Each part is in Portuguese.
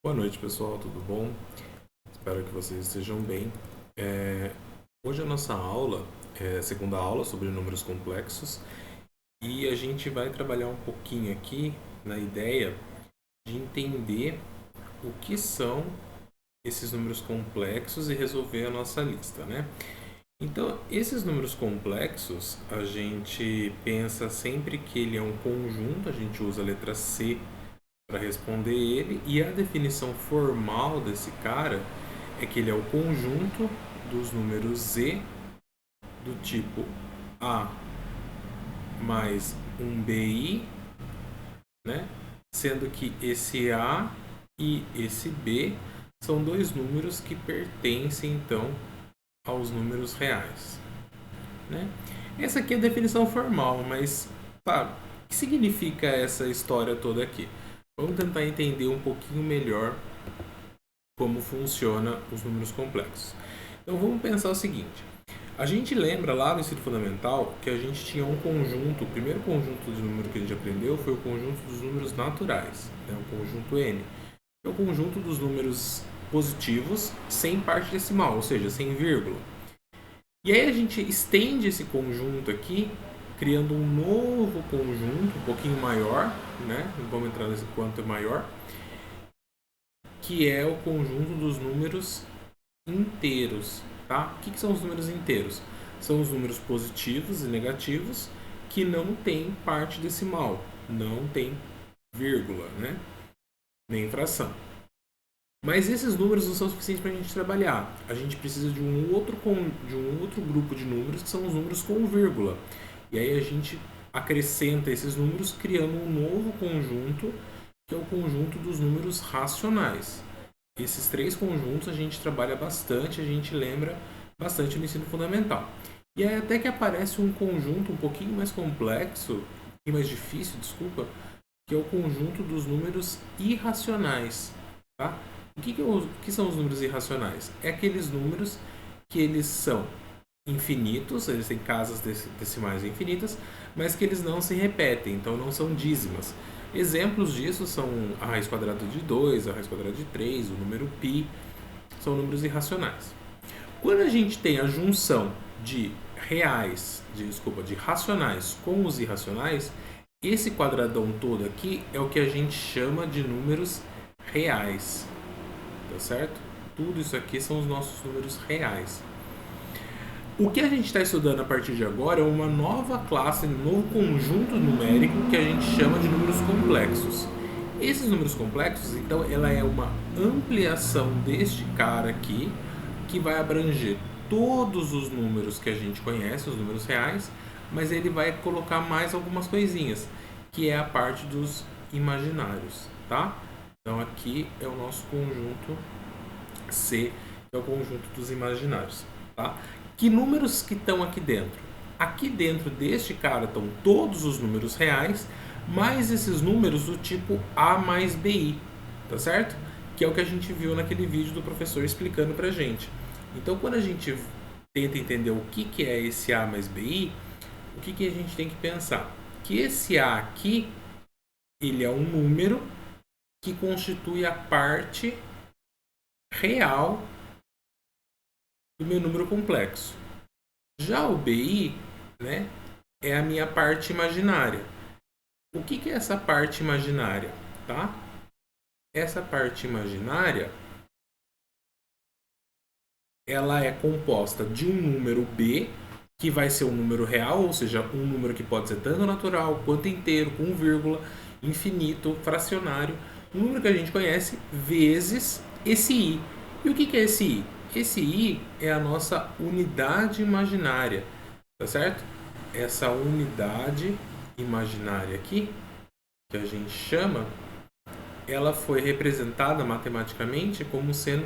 Boa noite, pessoal, tudo bom? Espero que vocês estejam bem. Hoje a nossa aula é a segunda aula sobre números complexos e a gente vai trabalhar um pouquinho aqui na ideia de entender o que são esses números complexos e resolver a nossa lista, né? Então, esses números complexos, a gente pensa sempre que ele é um conjunto, a gente usa a letra C para responder ele, e a definição formal desse cara é que ele é o conjunto dos números Z do tipo A mais um BI, né? Sendo que esse A e esse B são dois números que pertencem então aos números reais, né? Essa aqui é a definição formal, mas tá, o que significa essa história toda aqui? Vamos tentar entender um pouquinho melhor como funciona os números complexos. Então vamos pensar o seguinte: a gente lembra lá no ensino fundamental que a gente tinha um conjunto, o primeiro conjunto de números que a gente aprendeu foi o conjunto dos números naturais, né? O conjunto N. É o conjunto dos números positivos sem parte decimal, ou seja, sem vírgula. E aí a gente estende esse conjunto aqui, criando um novo conjunto, um pouquinho maior, né? Vamos entrar nesse quanto maior, que é o conjunto dos números inteiros, tá? O que são os números inteiros? São os números positivos e negativos que não têm parte decimal, não tem vírgula, né? Nem fração. Mas esses números não são suficientes para a gente trabalhar. A gente precisa de um outro grupo de números que são os números com vírgula. E aí a gente acrescenta esses números criando um novo conjunto, que é o conjunto dos números racionais. Esses três conjuntos a gente trabalha bastante, a gente lembra bastante no ensino fundamental. E aí até que aparece um conjunto um pouquinho mais complexo, um pouquinho mais difícil, desculpa, que é o conjunto dos números irracionais, tá? O que são os números irracionais? É aqueles números que eles são infinitos, eles têm casas decimais infinitas, mas que eles não se repetem, então não são dízimas. Exemplos disso são a raiz quadrada de 2, a raiz quadrada de 3, o número π, são números irracionais. Quando a gente tem a junção de de racionais com os irracionais, esse quadradão todo aqui é o que a gente chama de números reais, tá certo? Tudo isso aqui são os nossos números reais. O que a gente está estudando a partir de agora é uma nova classe, um novo conjunto numérico que a gente chama de números complexos. Esses números complexos, então, ela é uma ampliação deste cara aqui, que vai abranger todos os números que a gente conhece, os números reais, mas ele vai colocar mais algumas coisinhas, que é a parte dos imaginários, tá? Então aqui é o nosso conjunto C, que é o conjunto dos imaginários, tá? Que números que estão aqui dentro? Aqui dentro deste cara estão todos os números reais, mais esses números do tipo A mais BI, tá certo? Que é o que a gente viu naquele vídeo do professor explicando pra gente. Então, quando a gente tenta entender o que é esse A mais BI, o que a gente tem que pensar? Que esse A aqui, ele é um número que constitui a parte real do meu número complexo. Já o BI, né, é a minha parte imaginária. O que é essa parte imaginária, tá? Essa parte imaginária, ela é composta de um número B, que vai ser um número real, ou seja, um número que pode ser tanto natural quanto inteiro, com vírgula, infinito, fracionário, um número que a gente conhece, vezes esse I. E o que é esse I? Esse I é a nossa unidade imaginária, tá certo? Essa unidade imaginária aqui, que a gente chama, ela foi representada matematicamente como sendo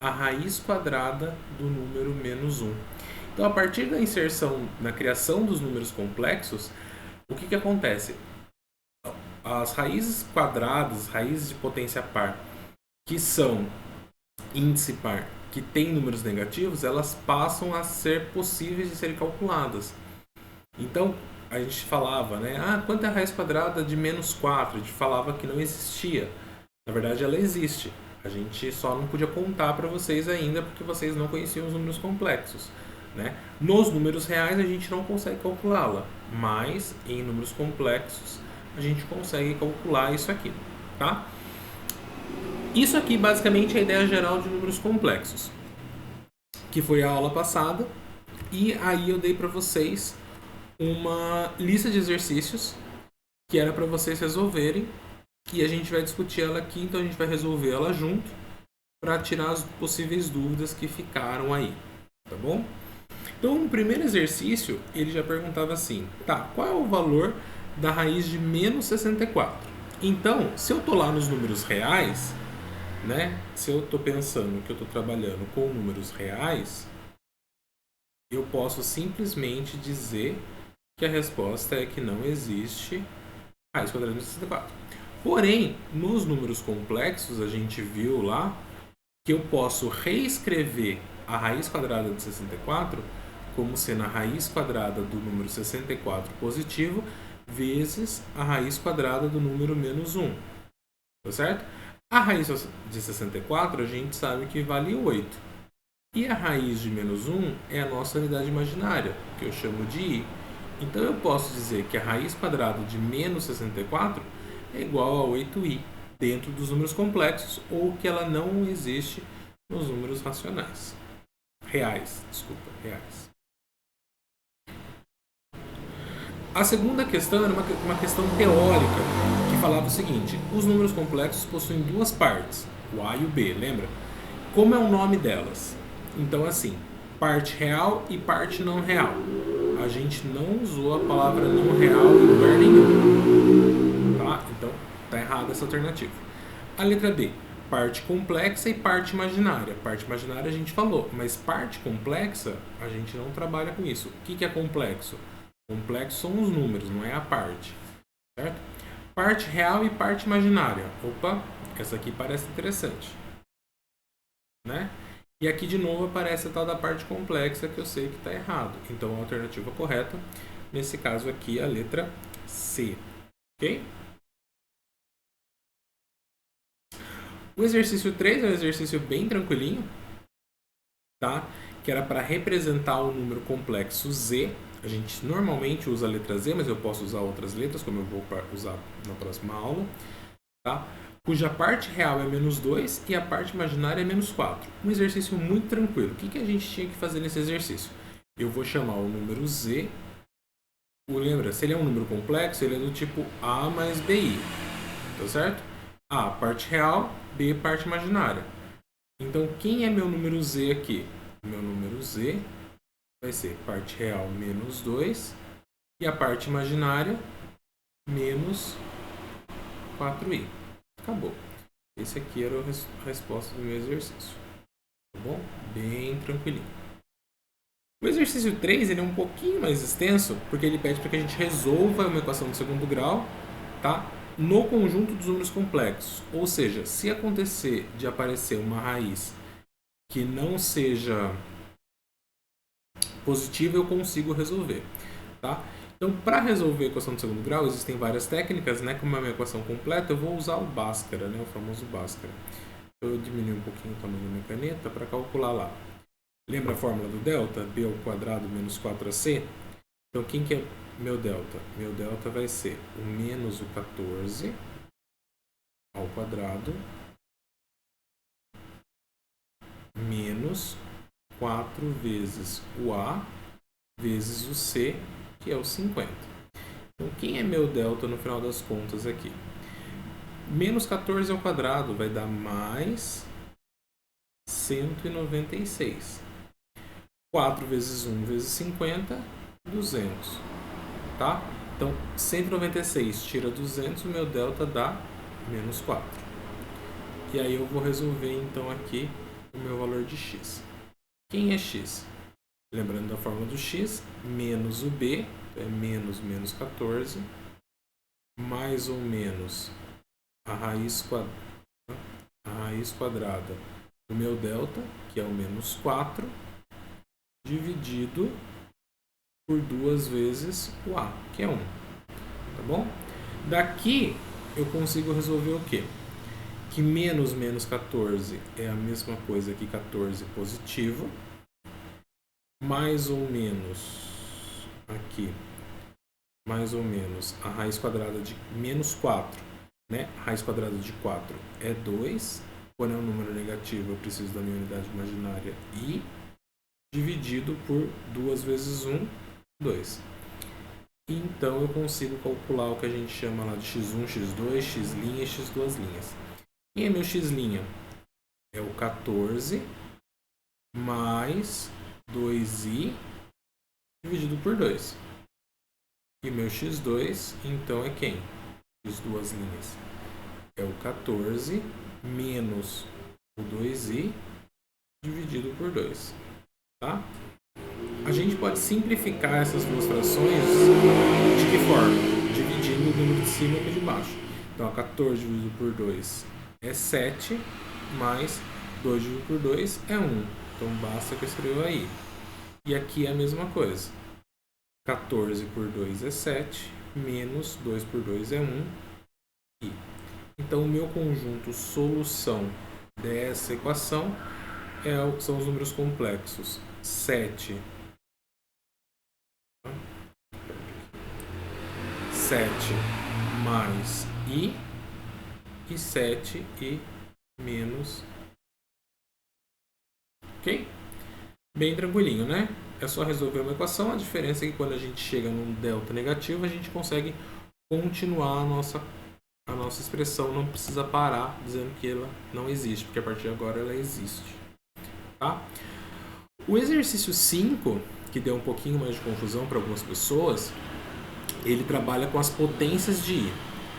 a raiz quadrada do número menos 1. Então, a partir da inserção, na criação dos números complexos, o que acontece? As raízes quadradas, raízes de potência par, que são índice par, que tem números negativos, elas passam a ser possíveis de serem calculadas. Então, a gente falava, né? Ah, quanto é a raiz quadrada de menos 4? A gente falava que não existia. Na verdade, ela existe. A gente só não podia contar para vocês ainda porque vocês não conheciam os números complexos, né? Nos números reais a gente não consegue calculá-la, mas em números complexos a gente consegue calcular isso aqui, tá? Isso aqui basicamente é a ideia geral de números complexos, que foi a aula passada, e aí eu dei para vocês uma lista de exercícios que era para vocês resolverem, e a gente vai discutir ela aqui, então a gente vai resolver ela junto para tirar as possíveis dúvidas que ficaram aí, tá bom? Então, no primeiro exercício, ele já perguntava assim, tá, qual é o valor da raiz de menos 64? Então, se eu tô lá nos números reais, né, se eu tô pensando que eu tô trabalhando com números reais, eu posso simplesmente dizer que a resposta é que não existe raiz quadrada de 64. Porém, nos números complexos, a gente viu lá que eu posso reescrever a raiz quadrada de 64 como sendo a raiz quadrada do número 64 positivo vezes a raiz quadrada do número menos 1. Tá certo? A raiz de 64 a gente sabe que vale 8. E a raiz de menos 1 é a nossa unidade imaginária, que eu chamo de i. Então eu posso dizer que a raiz quadrada de menos 64 é igual a 8i dentro dos números complexos, ou que ela não existe nos números racionais. Reais. A segunda questão era uma questão teórica, que falava o seguinte: os números complexos possuem duas partes, o A e o B, lembra? Como é o nome delas? Então, assim, parte real e parte não real. A gente não usou a palavra não real em lugar nenhum. Tá? Então, tá errada essa alternativa. A letra B, parte complexa e parte imaginária. Parte imaginária a gente falou, mas parte complexa a gente não trabalha com isso. O que é complexo? Complexo são os números, não é a parte. Certo? Parte real e parte imaginária. Opa, essa aqui parece interessante. Né? E aqui de novo aparece a tal da parte complexa que eu sei que está errado. Então a alternativa correta, nesse caso aqui, é a letra C. Ok? O exercício 3 é um exercício bem tranquilinho, tá? Que era para representar o número complexo Z. A gente normalmente usa a letra Z, mas eu posso usar outras letras, como eu vou usar na próxima aula. Tá? Cuja parte real é menos 2 e a parte imaginária é menos 4. Um exercício muito tranquilo. O que a gente tinha que fazer nesse exercício? Eu vou chamar o número Z. Lembra, se ele é um número complexo, ele é do tipo A mais BI. Tá certo? A, parte real, B, parte imaginária. Então, quem é meu número Z aqui? Meu número Z vai ser parte real menos 2 e a parte imaginária menos 4i. Acabou. Esse aqui era a resposta do meu exercício. Tá bom? Bem tranquilinho. O exercício 3 ele é um pouquinho mais extenso, porque ele pede para que a gente resolva uma equação de segundo grau, tá? No conjunto dos números complexos. Ou seja, se acontecer de aparecer uma raiz que não seja positiva, eu consigo resolver. Tá? Então, para resolver a equação de segundo grau, existem várias técnicas, né? Como é uma equação completa, eu vou usar o Bhaskara, né? O famoso Bhaskara. Eu diminui um pouquinho o tamanho da minha caneta para calcular lá. Lembra a fórmula do delta? B ao quadrado menos 4ac? Então, quem que é meu delta? Meu delta vai ser o menos o 14 ao quadrado menos 4 vezes o A vezes o C, que é o 50. Então, quem é meu delta no final das contas aqui? Menos 14 ao quadrado vai dar mais 196. 4 vezes 1 vezes 50, 200. Tá? Então, 196 tira 200, o meu delta dá menos 4. E aí eu vou resolver, então, aqui o meu valor de x. Quem é x? Lembrando da fórmula do x, menos o b, é menos 14, mais ou menos a raiz quadrada do meu delta, que é o menos 4, dividido por 2 vezes o a, que é 1. Tá bom? Daqui eu consigo resolver o quê? que menos 14 é a mesma coisa que 14 positivo, mais ou menos aqui, mais ou menos a raiz quadrada de menos 4, né? A raiz quadrada de 4 é 2, quando é um número negativo eu preciso da minha unidade imaginária i, dividido por 2 vezes 1, 2. Então eu consigo calcular o que a gente chama lá de x1, x2, x' e x2'. E meu x' é o 14 mais 2i dividido por 2. E meu x2, então, é quem? x2' é o 14 menos o 2i dividido por 2. Tá? A gente pode simplificar essas duas frações de que forma? Dividindo o número de cima com o de baixo. Então, 14 dividido por 2 é 7, mais 2 dividido por 2 é 1. Então, basta que eu escreva aí. E aqui é a mesma coisa. 14 por 2 é 7, menos 2 por 2 é 1. E. Então, o meu conjunto solução dessa equação são os números complexos. 7 mais i e 7 e menos. Ok? Bem tranquilinho, né? É só resolver uma equação. A diferença é que quando a gente chega num delta negativo, a gente consegue continuar a nossa expressão. Não precisa parar dizendo que ela não existe, porque a partir de agora ela existe. Tá? O exercício 5, que deu um pouquinho mais de confusão para algumas pessoas, ele trabalha com as potências de i.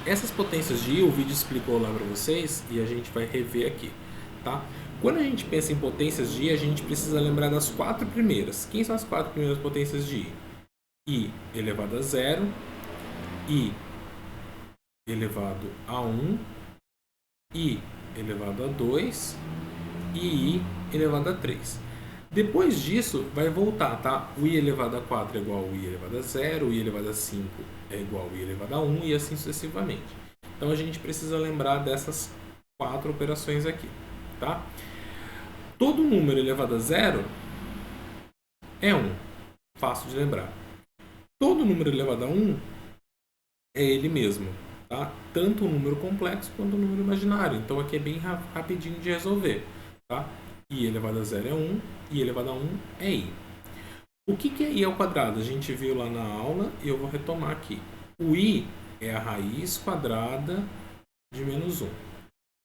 Essas potências de i, o vídeo explicou lá para vocês e a gente vai rever aqui, tá? Quando a gente pensa em potências de i, a gente precisa lembrar das 4 primeiras. Quem são as 4 primeiras potências de i? I elevado a 0, i elevado a 1, i elevado a 2 e i elevado a 3. Depois disso, vai voltar, tá? O i elevado a 4 é igual ao i elevado a 0, o i elevado a 5 é igual ao i elevado a 1 e assim sucessivamente. Então, a gente precisa lembrar dessas 4 operações aqui, tá? Todo número elevado a 0 é 1. Fácil de lembrar. Todo número elevado a 1 é ele mesmo, tá? Tanto o número complexo quanto o número imaginário. Então, aqui é bem rapidinho de resolver, tá? I elevado a 0 é 1, i elevado a 1 é i. O que é i ao quadrado? A gente viu lá na aula e eu vou retomar aqui. O i é a raiz quadrada de menos 1.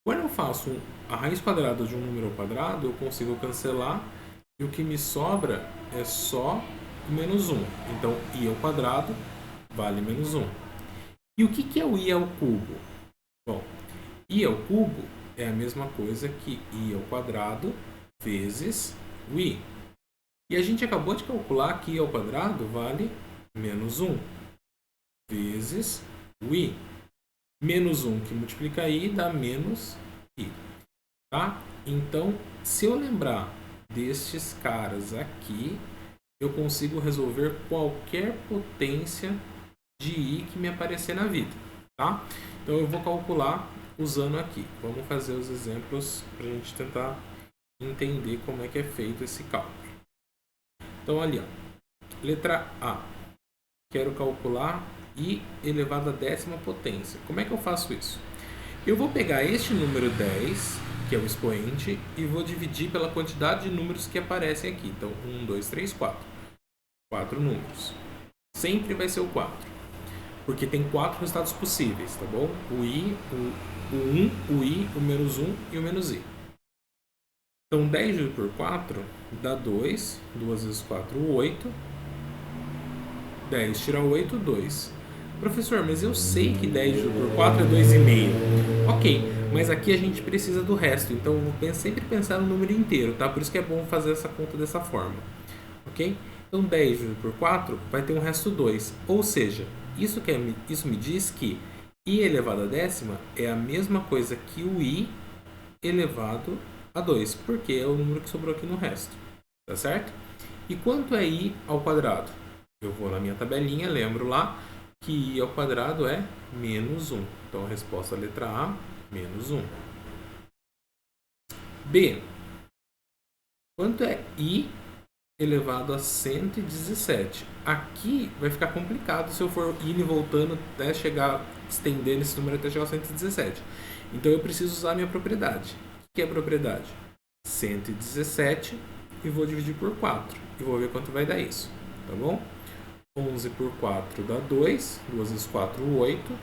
Quando eu faço a raiz quadrada de um número ao quadrado, eu consigo cancelar e o que me sobra é só o menos 1. Então, i ao quadrado vale menos 1. E o que é o i ao cubo? Bom, i ao cubo é a mesma coisa que i ao quadrado vezes o i. E a gente acabou de calcular que i ao quadrado vale menos 1 vezes o i. Menos 1 que multiplica i dá menos i. Tá? Então, se eu lembrar destes caras aqui, eu consigo resolver qualquer potência de i que me aparecer na vida. Tá? Então, eu vou calcular usando aqui. Vamos fazer os exemplos para a gente tentar entender como é que é feito esse cálculo. Então, ali, ó, letra A. Quero calcular i elevado à 10ª potência. Como é que eu faço isso? Eu vou pegar este número 10, que é o expoente, e vou dividir pela quantidade de números que aparecem aqui. Então, 1, 2, 3, 4. 4 números. Sempre vai ser o 4. Porque tem 4 resultados possíveis, tá bom? O i, o 1, o i, o menos 1 e o menos i. Então, 10 dividido por 4 dá 2. 2 vezes 4, 8. 10 tira 8, 2. Professor, mas eu sei que 10 dividido por 4 é 2,5. Ok, mas aqui a gente precisa do resto. Então, eu vou sempre pensar no número inteiro, tá? Por isso que é bom fazer essa conta dessa forma. Ok? Então, 10 dividido por 4 vai ter um resto 2. Ou seja, isso me diz que i elevado à 10ª é a mesma coisa que o i elevado a 2, porque é o número que sobrou aqui no resto, tá certo? E quanto é i ao quadrado? Eu vou na minha tabelinha, lembro lá que i ao quadrado é menos 1. Então, a resposta é a letra A, menos 1. B. Quanto é I elevado a 117? Aqui vai ficar complicado se eu for indo e voltando até chegar, estendendo esse número até chegar a 117. Então eu preciso usar a minha propriedade. O que é a propriedade? 117 e vou dividir por 4. E vou ver quanto vai dar isso. Tá bom? 11 por 4 dá 2. 2 vezes 4, 8.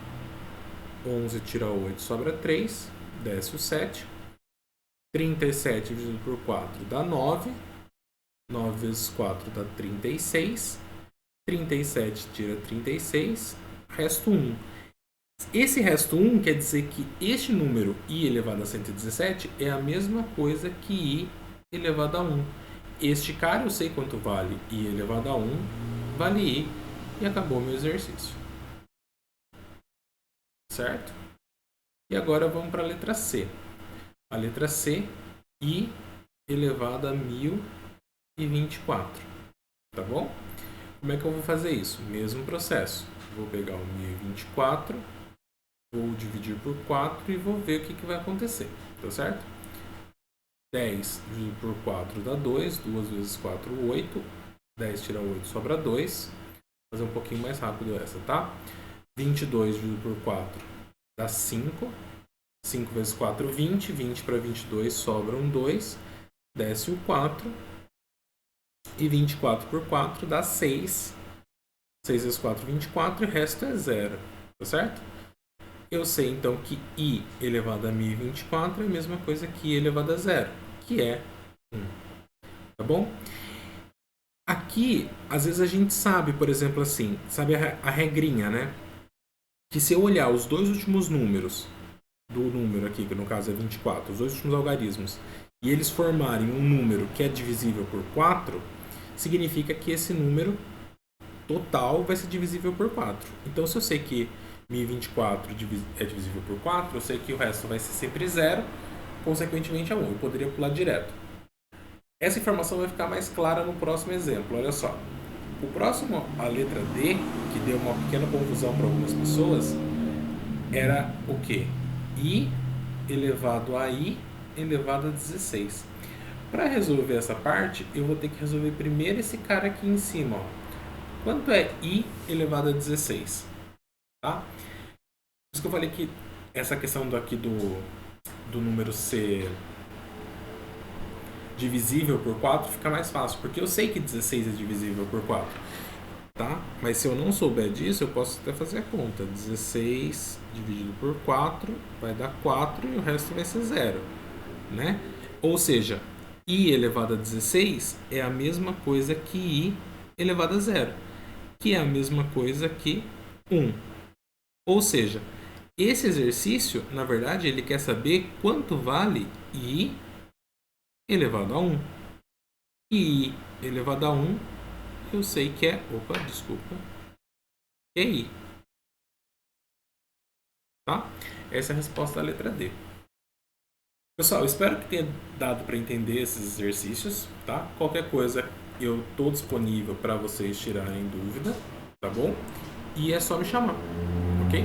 11 tira 8, sobra 3. Desce o 7. 37 dividido por 4 dá 9. 9 vezes 4 dá 36. 37 tira 36. Resto 1. Esse resto 1 quer dizer que este número i elevado a 117 é a mesma coisa que i elevado a 1. Este cara eu sei quanto vale i elevado a 1, vale i, e acabou meu exercício. Certo? E agora vamos para a letra C. A letra C, i elevado a 1024. Tá bom? Como é que eu vou fazer isso? Mesmo processo. Vou pegar o 1024, vou dividir por 4 e vou ver o que vai acontecer. Tá certo? 10 dividido por 4 dá 2. 2 vezes 4, 8. 10 tira 8, sobra 2. Vou fazer um pouquinho mais rápido essa, tá? 22 dividido por 4 dá 5. 5 vezes 4, 20. 20 para 22 sobra um 2. Desce o 4. E 24 por 4 dá 6. 6 vezes 4, 24. E o resto é 0. Tá certo? Eu sei então que i elevado a 1024 é a mesma coisa que i elevado a 0, que é 1. Tá bom? Aqui, às vezes a gente sabe, por exemplo, assim, sabe a regrinha, né? Que se eu olhar os dois últimos números do número aqui, que no caso é 24, os dois últimos algarismos, e eles formarem um número que é divisível por 4, significa que esse número total vai ser divisível por 4. Então, se eu sei que 1024 é divisível por 4, eu sei que o resto vai ser sempre 0, consequentemente é 1. Eu poderia pular direto. Essa informação vai ficar mais clara no próximo exemplo. Olha só. O próximo, a letra D, que deu uma pequena confusão para algumas pessoas, era o quê? I elevado a I elevado a 16. Para resolver essa parte, eu vou ter que resolver primeiro esse cara aqui em cima. Ó. Quanto é I elevado a 16? Tá? Por isso que eu falei que essa questão aqui do número ser divisível por 4 fica mais fácil, porque eu sei que 16 é divisível por 4, tá? Mas se eu não souber disso, eu posso até fazer a conta. 16 dividido por 4 vai dar 4 e o resto vai ser 0, né? Ou seja, i elevado a 16 é a mesma coisa que i elevado a 0, que é a mesma coisa que 1. Ou seja, esse exercício, na verdade, ele quer saber quanto vale i elevado a 1. E i elevado a 1, eu sei que é... Opa, desculpa. É i. Tá? Essa é a resposta da letra D. Pessoal, espero que tenha dado para entender esses exercícios, tá? Qualquer coisa, eu estou disponível para vocês tirarem dúvida, tá bom? E é só me chamar, ok?